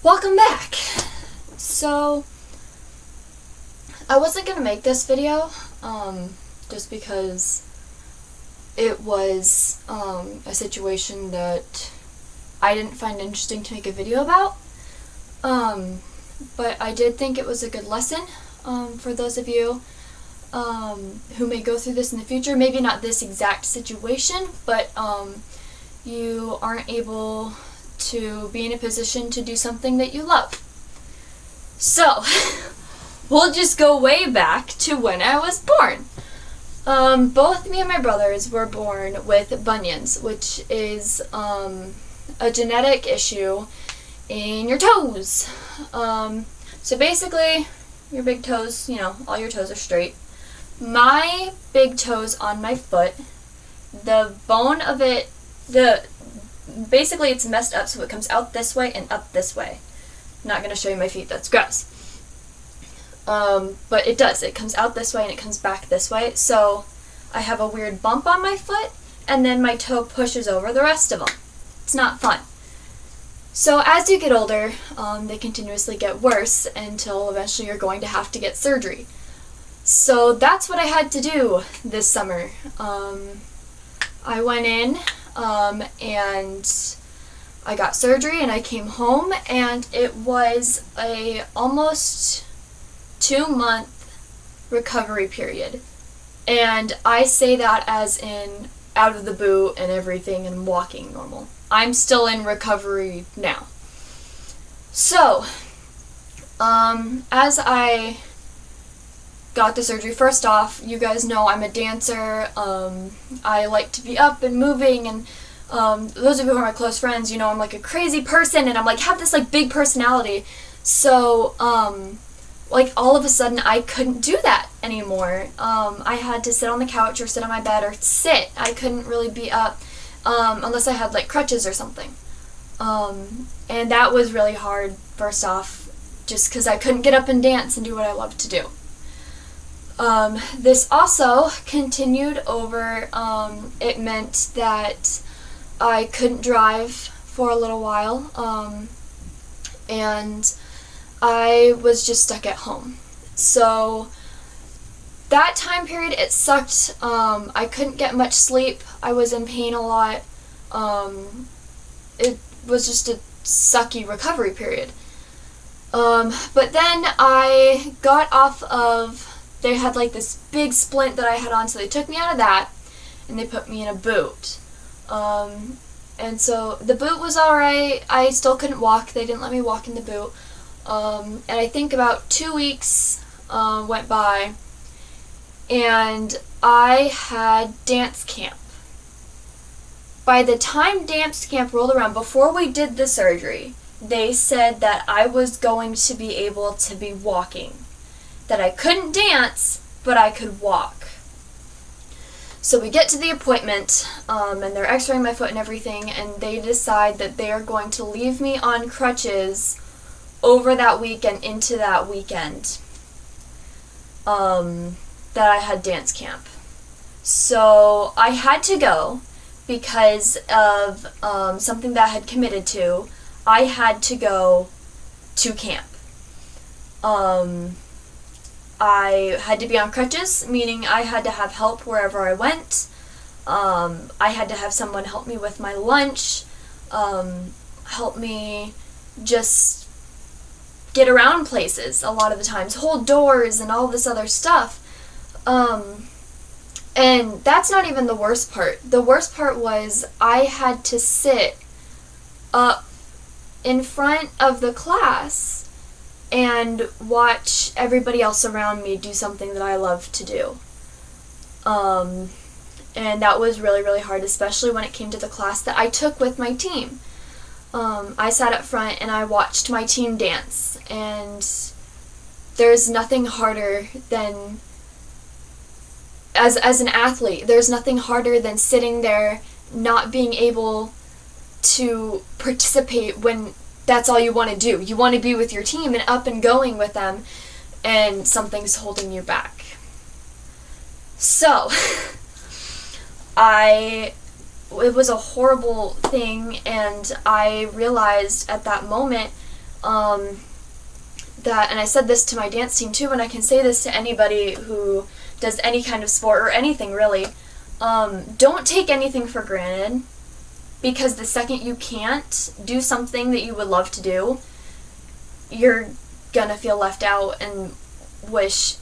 Welcome back! So, I wasn't going to make this video, just because it was a situation that I didn't find interesting to make a video about, but I did think it was a good lesson for those of you who may go through this in the future. Maybe not this exact situation, but you aren't able to be in a position to do something that you love. So, we'll just go way back to when I was born. Both me and my brothers were born with bunions, which is a genetic issue in your toes. So basically, your big toes, all your toes are straight. My big toes on my foot, the bone of it, basically it's messed up so it comes out this way and up this way. I'm not going to show you my feet, that's gross. But it does. It comes out this way and it comes back this way. So I have a weird bump on my foot and then my toe pushes over the rest of them. It's not fun. So as you get older, they continuously get worse until eventually you're going to have to get surgery. So that's what I had to do this summer. I went in and I got surgery and I came home, and it was a almost 2-month recovery period. And I say that as in out of the boot and everything and walking normal. I'm still in recovery now. So, as I got the surgery, first off, you guys know I'm a dancer. I like to be up and moving, and those of you who are my close friends, I'm like a crazy person, and I'm like have this like big personality. So all of a sudden I couldn't do that anymore. I had to sit on the couch or sit on my bed or sit. I couldn't really be up unless I had like crutches or something. And that was really hard, first off, just because I couldn't get up and dance and do what I loved to do. This also continued over, it meant that I couldn't drive for a little while, and I was just stuck at home. So that time period, it sucked. I couldn't get much sleep. I was in pain a lot. It was just a sucky recovery period. But then I got off of, they had like this big splint that I had on, so they took me out of that and they put me in a boot. And so the boot was alright. I still couldn't walk. They didn't let me walk in the boot. And I think about 2 weeks went by, and I had dance camp. By the time dance camp rolled around, before we did the surgery, they said that I was going to be able to be walking. That I couldn't dance, but I could walk. So we get to the appointment, and they're x-raying my foot and everything, and they decide that they are going to leave me on crutches over that week and into that weekend that I had dance camp. So I had to go because of something that I had committed to. I had to go to camp. I had to be on crutches, meaning I had to have help wherever I went. I had to have someone help me with my lunch, help me just get around places a lot of the times, hold doors and all this other stuff. And that's not even the worst part. The worst part was I had to sit up in front of the class and watch everybody else around me do something that I love to do. And that was really, really hard, especially when it came to the class that I took with my team. I sat up front and I watched my team dance, and there's nothing harder than, as an athlete, there's nothing harder than sitting there not being able to participate when that's all you want to do. You want to be with your team and up and going with them, and something's holding you back. So, it was a horrible thing, and I realized at that moment that, and I said this to my dance team too, and I can say this to anybody who does any kind of sport or anything really, don't take anything for granted, because the second you can't do something that you would love to do, you're gonna feel left out and wish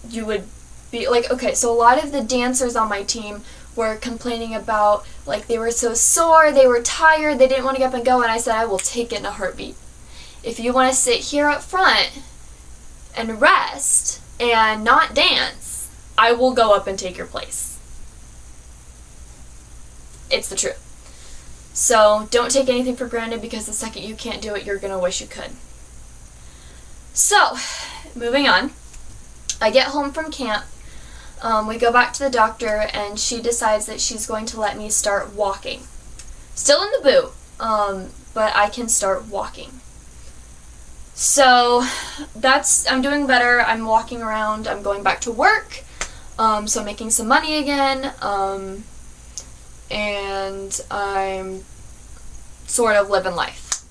you would be like, okay, so a lot of the dancers on my team were complaining about, like, they were so sore, they were tired, they didn't want to get up and go, and I said, I will take it in a heartbeat. If you want to sit here up front and rest and not dance, I will go up and take your place. It's the truth. So don't take anything for granted, because the second you can't do it, you're going to wish you could. So, moving on. I get home from camp. We go back to the doctor, and she decides that she's going to let me start walking. Still in the boot, but I can start walking. So I'm doing better. I'm walking around. I'm going back to work. So I'm making some money again. And I'm sort of living life.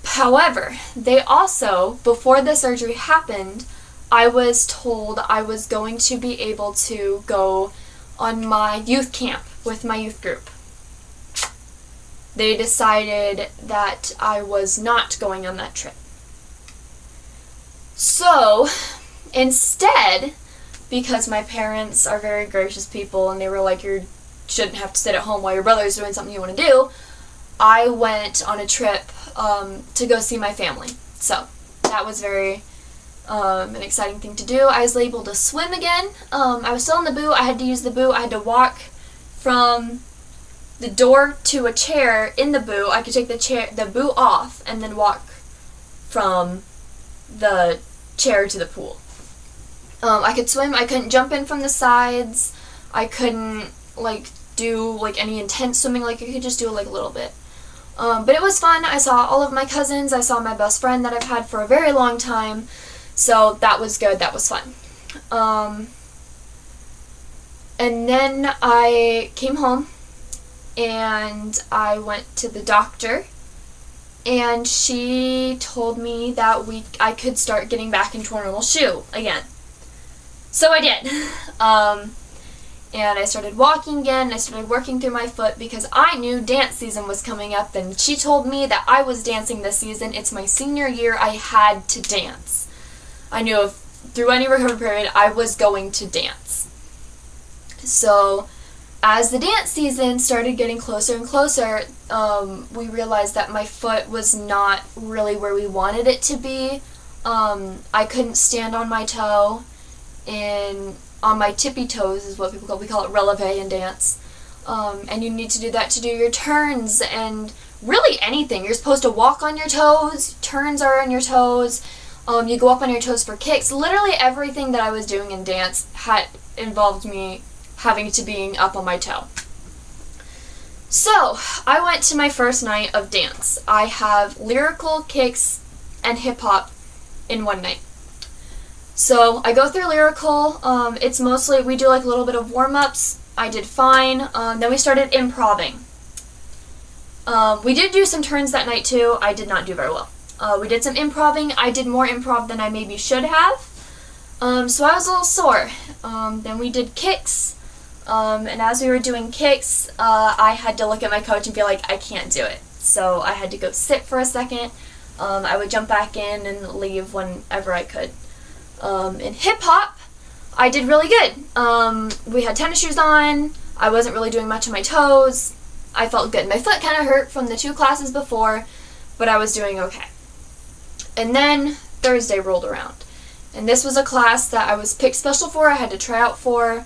However, they also, before the surgery happened, I was told I was going to be able to go on my youth camp with my youth group. They decided that I was not going on that trip. So, instead, because my parents are very gracious people and they were like, you shouldn't have to sit at home while your brother's doing something you want to do, I went on a trip to go see my family. So, that was very an exciting thing to do. I was able to swim again. I was still in the boot. I had to use the boot. I had to walk from the door to a chair in the boot. I could take the boot off and then walk from the chair to the pool. I could swim. I couldn't jump in from the sides. I couldn't do any intense swimming. I could just do a little bit. But it was fun. I saw all of my cousins. I saw my best friend that I've had for a very long time. So that was good. That was fun. And then I came home and I went to the doctor, and she told me that I could start getting back into a normal shoe again. So I did. And I started walking again. I started working through my foot because I knew dance season was coming up, and she told me that I was dancing this season. It's my senior year. I had to dance. I knew if through any recovery period I was going to dance. So as the dance season started getting closer and closer, we realized that my foot was not really where we wanted it to be. I couldn't stand on my toe, and on my tippy toes is what we call it releve in dance. And you need to do that to do your turns and really anything. You're supposed to walk on your toes, turns are on your toes, you go up on your toes for kicks. Literally everything that I was doing in dance had involved me having to being up on my toe. So, I went to my first night of dance. I have lyrical, kicks, and hip-hop in one night. So, I go through lyrical. It's mostly, we do a little bit of warm-ups. I did fine. Then we started improving. We did do some turns that night too. I did not do very well. We did some improving. I did more improv than I maybe should have. So I was a little sore. Then we did kicks. And as we were doing kicks, I had to look at my coach and be like, I can't do it. So I had to go sit for a second. I would jump back in and leave whenever I could. In hip-hop, I did really good. We had tennis shoes on. I wasn't really doing much on my toes. I felt good. My foot kind of hurt from the 2 classes before, but I was doing okay. And then Thursday rolled around. And this was a class that I was picked special for. I had to try out for.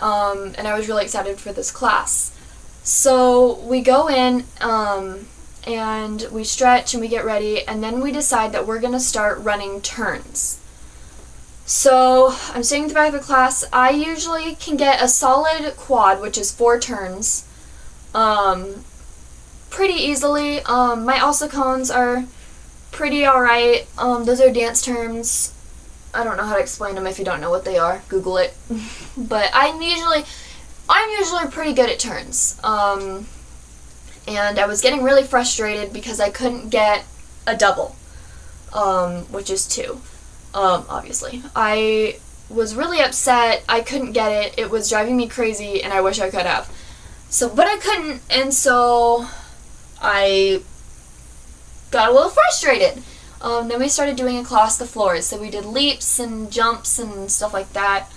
And I was really excited for this class. So we go in, and we stretch and we get ready, and then we decide that we're going to start running turns. So I'm sitting at the back of the class. I usually can get a solid quad, which is 4 turns, pretty easily. My ossicones are pretty alright. Those are dance terms. I don't know how to explain them if you don't know what they are. Google it. But I'm usually pretty good at turns. And I was getting really frustrated because I couldn't get a double, which is 2, obviously. I was really upset. I couldn't get it. It was driving me crazy, and I wish I could have. But I couldn't, and so I got a little frustrated. Then we started doing across the floors, so we did leaps and jumps and stuff like that.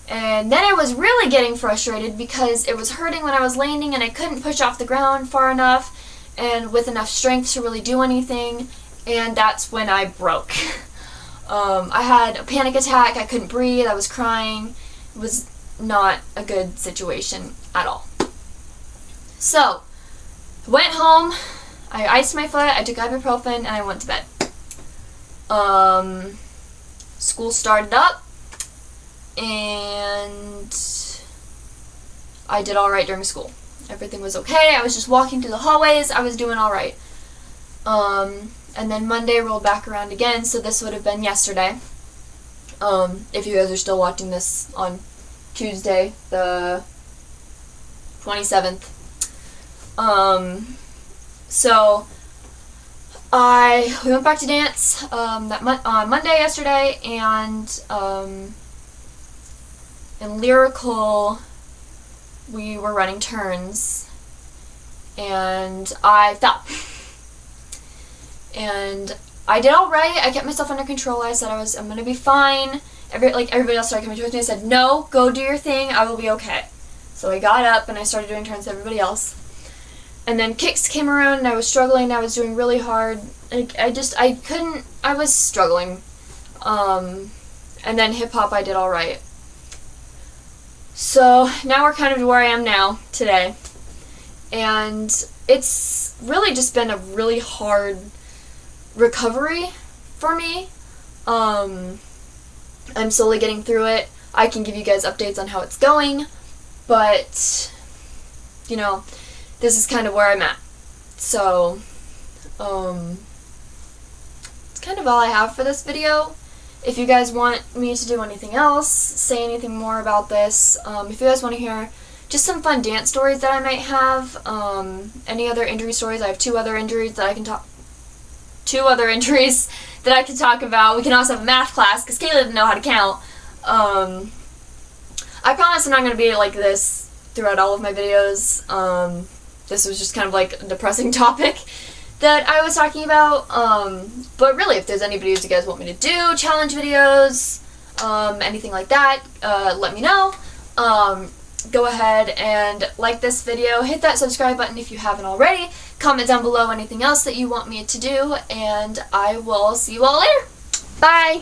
And then I was really getting frustrated because it was hurting when I was landing and I couldn't push off the ground far enough and with enough strength to really do anything, and that's when I broke. I had a panic attack, I couldn't breathe, I was crying. It was not a good situation at all. So, I went home, I iced my foot, I took ibuprofen, and I went to bed. School started up, and I did alright during school. Everything was okay. I was just walking through the hallways. I was doing alright. And then Monday rolled back around again, so this would have been yesterday. If you guys are still watching this on Tuesday, the 27th. So we went back to dance on Monday yesterday, and in lyrical we were running turns and I fell. And I did alright. I kept myself under control. I said I'm gonna be fine. Everybody else started coming towards me. I said, no, go do your thing, I will be okay. So I got up and I started doing turns to everybody else. And then kicks came around and I was struggling. I was doing really hard. I was struggling. And then hip hop I did alright. So now we're kind of where I am now, today. And it's really just been a really hard recovery for me. I'm slowly getting through it. I can give you guys updates on how it's going, but you know, this is kind of where I'm at. So it's kind of all I have for this video. If you guys want me to do anything else, say anything more about this, if you guys want to hear just some fun dance stories that I might have, any other injury stories, I have 2 other injuries that I can talk about. We can also have a math class because Kayla didn't know how to count. I promise I'm not going to be like this throughout all of my videos. This was just kind of like a depressing topic that I was talking about. But really, if there's any videos you guys want me to do, challenge videos, anything like that, let me know. Go ahead and like this video, hit that subscribe button if you haven't already, comment down below anything else that you want me to do, and I will see you all later. Bye!